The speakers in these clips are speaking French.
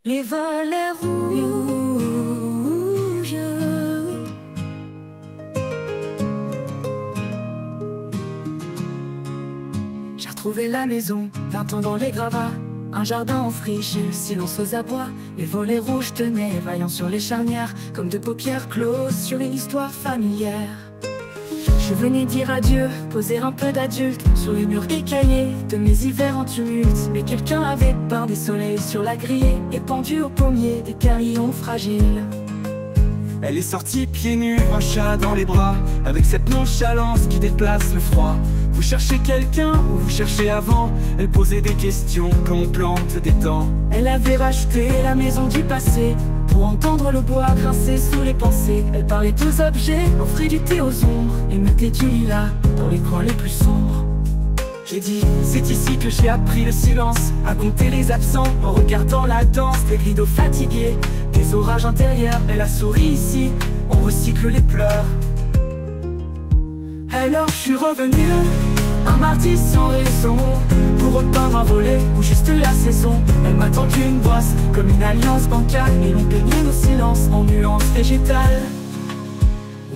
Les volets rouges. J'ai retrouvé la maison, 20 ans dans les gravats, un jardin en friche et le silence aux abois. Les volets rouges tenaient, vaillants sur les charnières, comme de paupières closes sur une histoire familière. Je venais dire adieu, poser un peu d'adulte sur les murs écaillés de mes hivers en tumulte. Mais quelqu'un avait peint des soleils sur la grille et pendu au pommier des carillons fragiles. Elle est sortie pieds nus, un chat dans les bras, avec cette nonchalance qui déplace le froid. Vous cherchez quelqu'un ou vous cherchez avant? Elle posait des questions comme on plante des dents. Elle avait racheté la maison du passé pour entendre le bois grincer sous les pensées. Elle parlait aux objets, offrait du thé aux ombres et mettait du lilas dans les coins les plus sombres. J'ai dit, c'est ici que j'ai appris le silence, à compter les absents en regardant la danse des rideaux fatigués, des orages intérieurs. Elle a souri ici, on recycle les pleurs. Alors je suis revenu, un mardi sans raison, pour repeindre un volet ou juste la saison. Elle m'a tendu une brosse comme une alliance bancale, et l'on peignait nos silences en nuances végétales.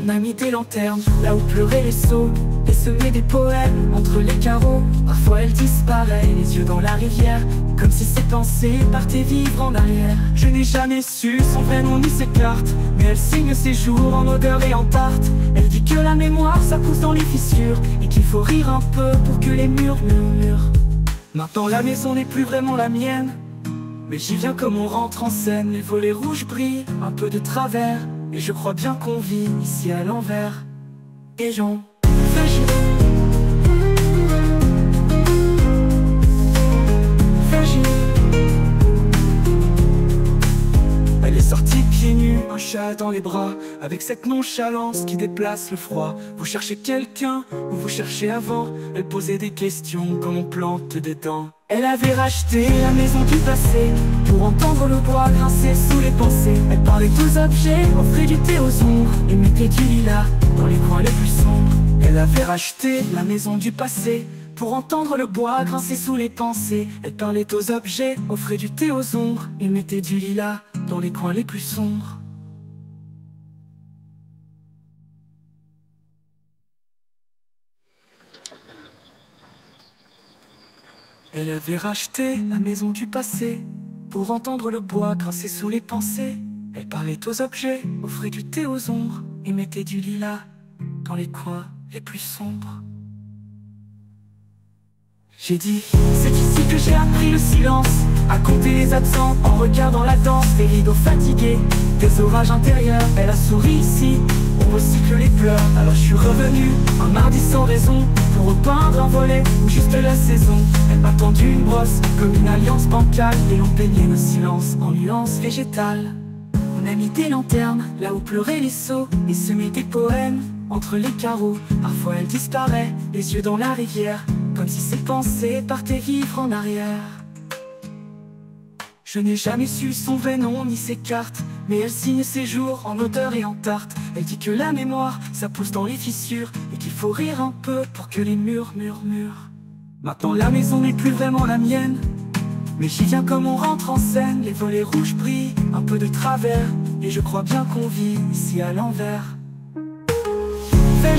On a mis des lanternes là où pleuraient les seaux et semé des poèmes entre les carreaux. Parfois elle disparaît, les yeux dans la rivière, comme si ses pensées partaient vivre en arrière. Je n'ai jamais su son vrai nom ni ses cartes, mais elle signe ses jours en odeur et en tarte. Elle dit que la mémoire ça pousse dans les fissures et qu'il faut rire un peu pour que les murs murmurent. Maintenant la maison n'est plus vraiment la mienne, mais j'y viens comme on rentre en scène. Les volets rouges brillent un peu de travers, et je crois bien qu'on vit ici à l'envers. Et j'en fais chier. Elle est sortie pieds nus, un chat dans les bras, avec cette nonchalance qui déplace le froid. Vous cherchez quelqu'un ou vous cherchez avant? Elle posait des questions comme on plante des dents. Elle avait racheté la maison du passé pour entendre le bois grincer sous les pensées. Elle parlait aux objets, offrait du thé aux ombres et mettait du lilas dans les coins les plus sombres. Elle avait racheté la maison du passé pour entendre le bois grincer sous les pensées. Elle parlait aux objets, offrait du thé aux ombres et mettait du lilas dans les coins les plus sombres. Elle avait racheté la maison du passé pour entendre le bois grincer sous les pensées. Elle parlait aux objets, offrait du thé aux ombres et mettait du lilas dans les coins les plus sombres. J'ai dit, c'est ici que j'ai appris le silence, à compter les absents en regardant la danse des rideaux fatigués, des orages intérieurs. Elle a souri ici, on recycle les pleurs. Alors je suis revenu, un mardi sans raison, pour repeindre un volet ou juste la saison. Elle m'a tendu une brosse comme une alliance bancale, et on peignait nos silences en nuances végétales. On a mis des lanternes là où pleuraient les seaux et semé des poèmes entre les carreaux. Parfois elle disparaît, les yeux dans la rivière, comme si ses pensées partaient vivre en arrière. Je n'ai jamais su son vrai nom ni ses cartes, mais elle signe ses jours en odeur et en tarte. Elle dit que la mémoire ça pousse dans les fissures et qu'il faut rire un peu pour que les murs murmurent. Maintenant la maison n'est plus vraiment la mienne, mais j'y viens comme on rentre en scène. Les volets rouges brillent un peu de travers, et je crois bien qu'on vit ici à l'envers. Fais